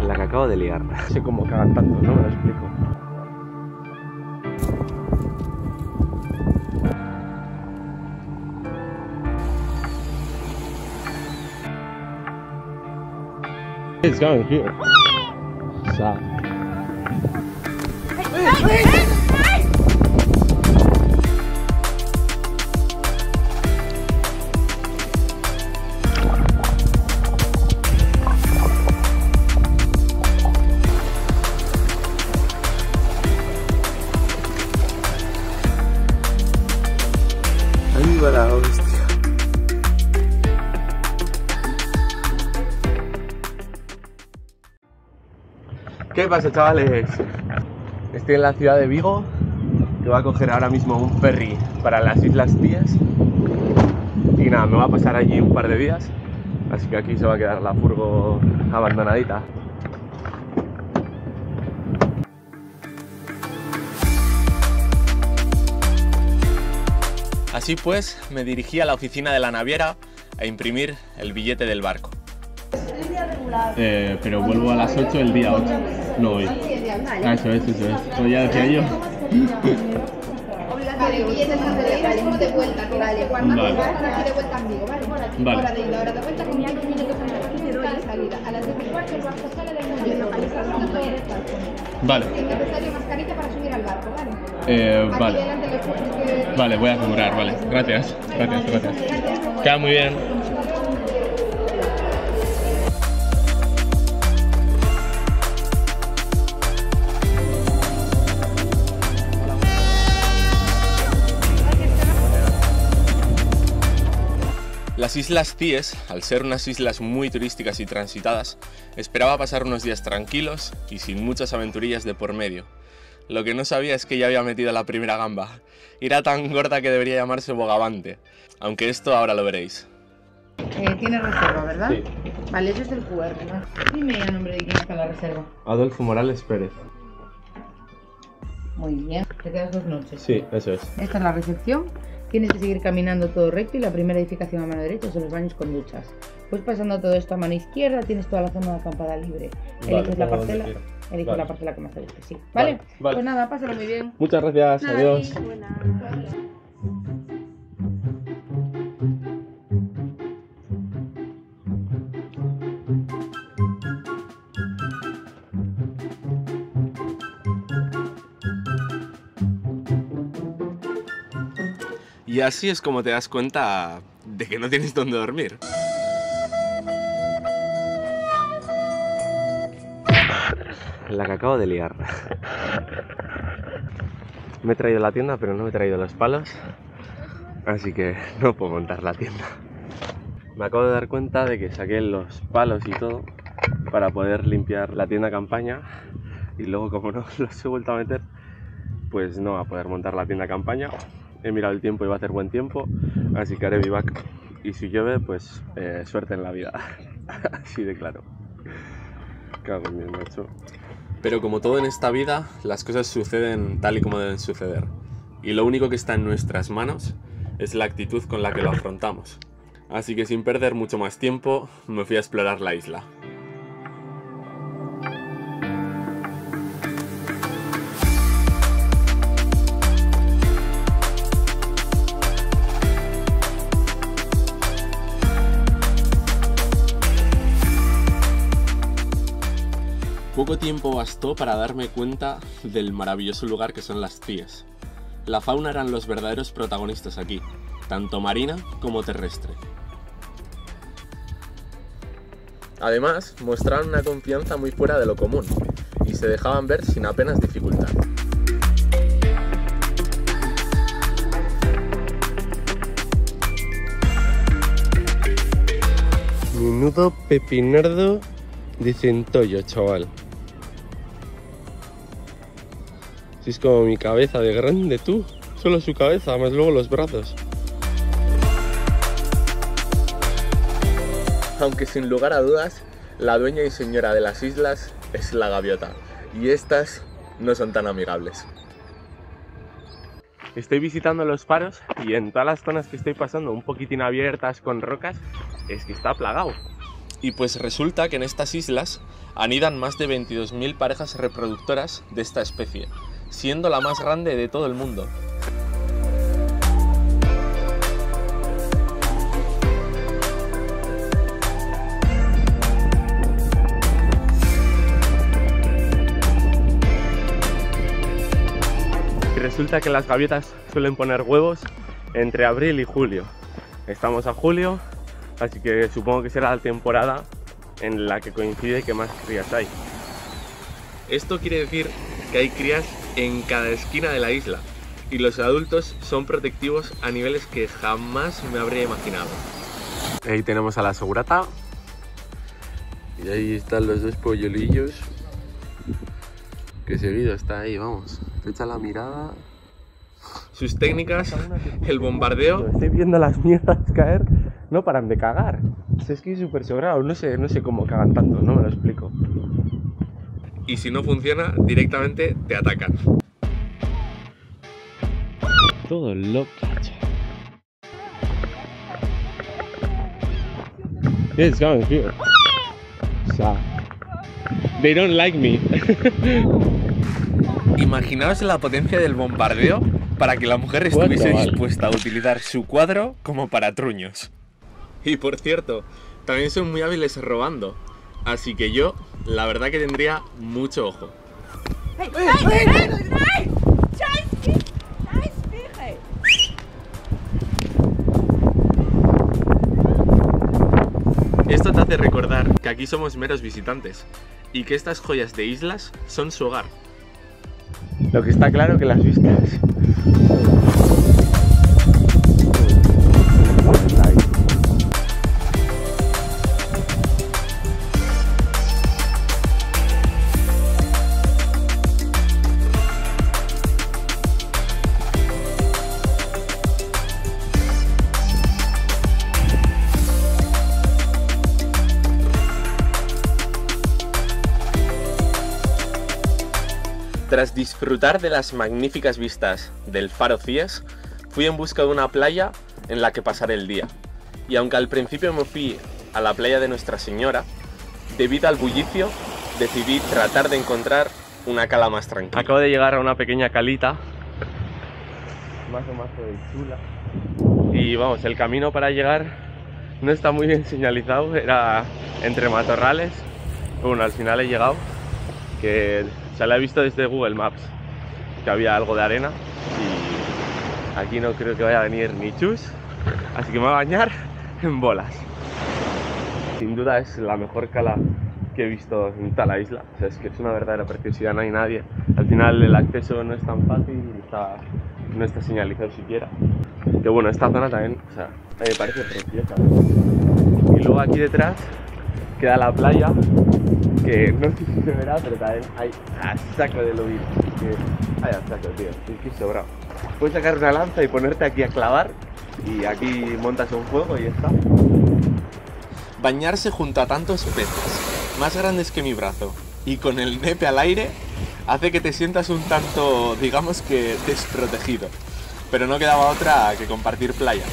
La que acabo de liar. No sé cómo cagan tanto, no me lo explico. It's going here. Sad. Ahí va la hostia. ¿Qué pasa, chavales? Estoy en la ciudad de Vigo, que voy a coger ahora mismo un ferry para las Islas Cíes. Y nada, me voy a pasar allí un par de días, así que aquí se va a quedar la furgo abandonadita. Así pues, me dirigí a la oficina de la naviera a imprimir el billete del barco. Pero vuelvo a las 8 el día 8, no hoy. Ah, eso es. Pues ya decía yo. Vale, billetes de vuelta, que vale. Cuando vale. de vuelta en Vigo, ¿vale? Vale. Hora de ida, hora de vuelta, con 5 minutos en la salida. A las 10:15 el barco sale del muelle, localización todo el barco. Vale. Es necesario mascarilla para subir al barco, ¿vale? Vale. Aquí delante los coches que... Vale, voy a asegurar, vale. Gracias. Queda muy bien. Las Islas Cíes, al ser unas islas muy turísticas y transitadas, esperaba pasar unos días tranquilos y sin muchas aventurillas de por medio. Lo que no sabía es que ya había metido la primera gamba. Era tan gorda que debería llamarse bogavante, aunque esto ahora lo veréis. Tiene reserva, ¿verdad? Sí. Vale, ese es el QR, ¿no? Dime a nombre de quién está la reserva. Adolfo Morales Pérez. Muy bien. Te quedas 2 noches. Sí, eso es. Esta es la recepción. Tienes que seguir caminando todo recto y la primera edificación a mano derecha son los baños con duchas. Pues pasando todo esto a mano izquierda tienes toda la zona de acampada libre. Eliges la parcela, la parcela que más te guste, sí. ¿Vale? Vale. Pues nada, pásalo muy bien. Muchas gracias, Nada, adiós. Y así es como te das cuenta de que no tienes dónde dormir. La que acabo de liar. Me he traído la tienda, pero no me he traído los palos, así que no puedo montar la tienda. Me acabo de dar cuenta de que saqué los palos y todo para poder limpiar la tienda campaña, y luego, como no los he vuelto a meter, pues no va a poder montar la tienda campaña. He mirado el tiempo y va a hacer buen tiempo, así que haré bivac. Y si llueve, pues suerte en la vida. Así de claro. Cago en Dios, macho. Pero como todo en esta vida, las cosas suceden tal y como deben suceder. Y lo único que está en nuestras manos es la actitud con la que lo afrontamos. Así que sin perder mucho más tiempo, me fui a explorar la isla. Poco tiempo bastó para darme cuenta del maravilloso lugar que son las Cíes. La fauna eran los verdaderos protagonistas aquí, tanto marina como terrestre. Además, mostraban una confianza muy fuera de lo común y se dejaban ver sin apenas dificultad. Menudo pepinardo de centollo, chaval. Si es como mi cabeza de grande, tú. Solo su cabeza, más luego los brazos. Aunque sin lugar a dudas, la dueña y señora de las islas es la gaviota. Y estas no son tan amigables. Estoy visitando los faros y en todas las zonas que estoy pasando un poquitín abiertas con rocas, es que está plagado. Y pues resulta que en estas islas anidan más de 22.000 parejas reproductoras de esta especie, siendo la más grande de todo el mundo. Y resulta que las gaviotas suelen poner huevos entre abril y julio. Estamos a julio, así que supongo que será la temporada en la que coincide que más crías hay. Esto quiere decir que hay crías en cada esquina de la isla y los adultos son protectivos a niveles que jamás me habría imaginado. Ahí tenemos a la segurata y ahí están los dos polluelillos, que seguido está ahí, vamos, te echa la mirada. Sus técnicas, el bombardeo. Estoy viendo las mierdas caer, no paran de cagar. Es que es súper sobrado, no sé cómo cagan tanto, no me lo explico. Y si no funciona, directamente te atacan. Todo loco. It's coming here. So, they don't like me. Imaginaos la potencia del bombardeo para que la mujer estuviese dispuesta a utilizar su cuadro como para truños. Y por cierto, también son muy hábiles robando, así que yo, la verdad que tendría mucho ojo. Esto te hace recordar que aquí somos meros visitantes y que estas joyas de islas son su hogar. Lo que está claro que las vistas. Tras disfrutar de las magníficas vistas del Faro Cies, fui en busca de una playa en la que pasar el día. Y aunque al principio me fui a la playa de Nuestra Señora, debido al bullicio, decidí tratar de encontrar una cala más tranquila. Acabo de llegar a una pequeña calita, más o menos chula. Y vamos, el camino para llegar no está muy bien señalizado, era entre matorrales. Bueno, al final he llegado, que se la he visto desde Google Maps, que había algo de arena y aquí no creo que vaya a venir ni chus, así que me voy a bañar en bolas. Sin duda es la mejor cala que he visto en toda la isla, o sea, es que es una verdadera preciosidad, no hay nadie. Al final el acceso no es tan fácil, no está señalizado siquiera. Que bueno, esta zona también, o sea, me parece preciosa. Y luego aquí detrás queda la playa, que no sé si se verá, pero también hay a saco de lobby. Hay a saco, tío, es que sobrado. Puedes sacar una lanza y ponerte aquí a clavar y aquí montas un fuego y ya está. Bañarse junto a tantos peces, más grandes que mi brazo, y con el nepe al aire, hace que te sientas un tanto, digamos que, desprotegido. Pero no quedaba otra que compartir playa.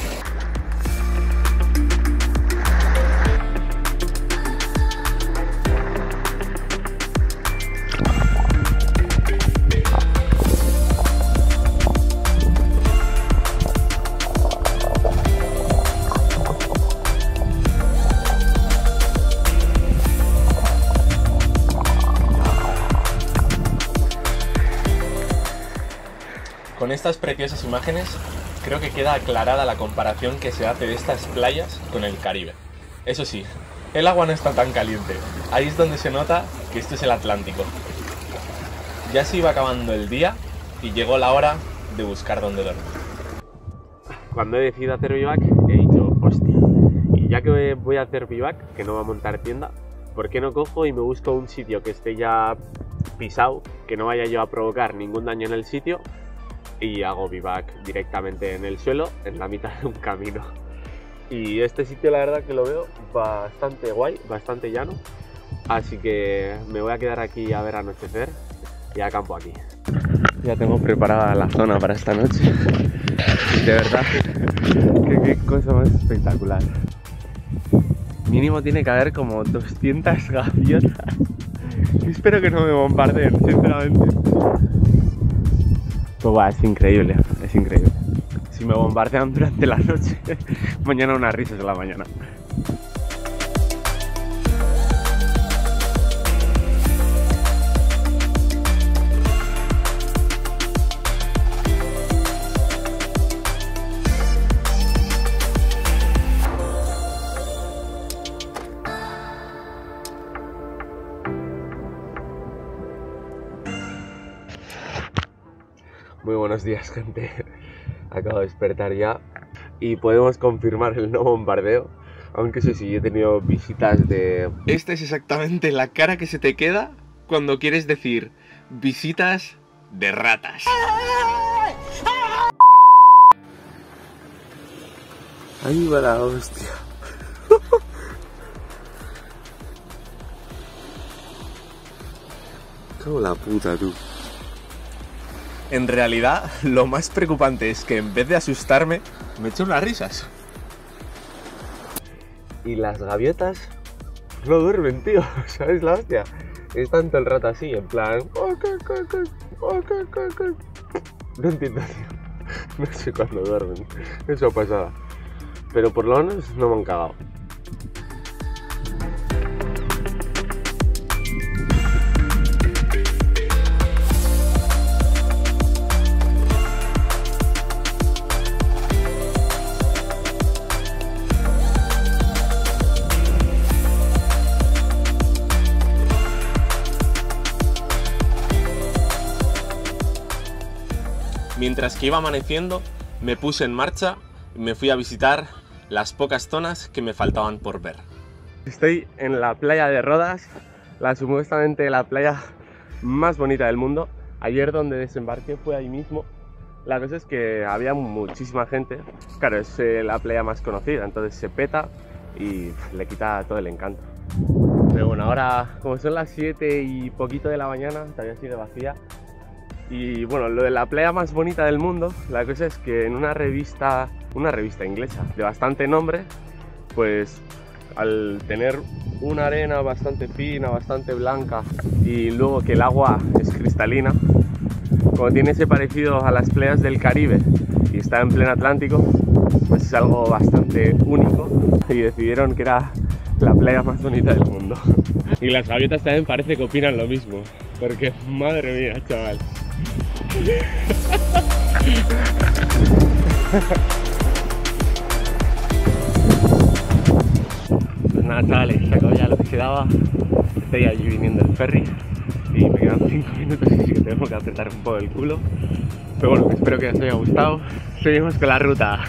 Con estas preciosas imágenes, creo que queda aclarada la comparación que se hace de estas playas con el Caribe. Eso sí, el agua no está tan caliente. Ahí es donde se nota que esto es el Atlántico. Ya se iba acabando el día y llegó la hora de buscar dónde dormir. Cuando he decidido hacer vivac, he dicho, hostia, y ya que voy a hacer vivac, que no voy a montar tienda, ¿por qué no cojo y me busco un sitio que esté ya pisado, que no vaya yo a provocar ningún daño en el sitio? Y hago vivac directamente en el suelo, en la mitad de un camino. Y este sitio la verdad que lo veo bastante guay, bastante llano. Así que me voy a quedar aquí a ver anochecer y acampo aquí. Ya tengo preparada la zona para esta noche. De verdad, qué cosa más espectacular. Mínimo tiene que haber como 200 gaviotas. Espero que no me bombardeen, sinceramente. Pues va, es increíble, es increíble. Si me bombardean durante la noche, mañana unas risas de la mañana. Muy buenos días, gente. Acabo de despertar ya y podemos confirmar el no bombardeo. Aunque eso sí, he tenido visitas de... Esta es exactamente la cara que se te queda cuando quieres decir visitas de ratas. Ahí va la hostia. Como la puta, tú. En realidad, lo más preocupante es que en vez de asustarme, me echo unas risas. Y las gaviotas no duermen, tío. ¿Sabes la hostia? Están todo el rato así, en plan... No entiendo, tío. No sé cuándo duermen. Eso pasaba. Pero por lo menos no me han cagado. Mientras que iba amaneciendo, me puse en marcha y me fui a visitar las pocas zonas que me faltaban por ver. Estoy en la playa de Rodas, supuestamente la playa más bonita del mundo. Ayer donde desembarqué fue ahí mismo. La cosa es que había muchísima gente. Claro, es la playa más conocida, entonces se peta y le quita todo el encanto. Pero bueno, ahora como son las 7 y poquito de la mañana, todavía sigue vacía. Y bueno, lo de la playa más bonita del mundo, la cosa es que en una revista inglesa de bastante nombre, pues al tener una arena bastante fina, bastante blanca y luego que el agua es cristalina, como tiene ese parecido a las playas del Caribe y está en pleno Atlántico, pues es algo bastante único y decidieron que era la playa más bonita del mundo. Y las gaviotas también parece que opinan lo mismo, porque madre mía, chaval. Pues nada, chavales, se acabó ya lo que se daba. Estoy allí viniendo el ferry y me quedan 5 minutos y sí que tengo que apretar un poco el culo. Pero bueno, espero que os haya gustado. Seguimos con la ruta.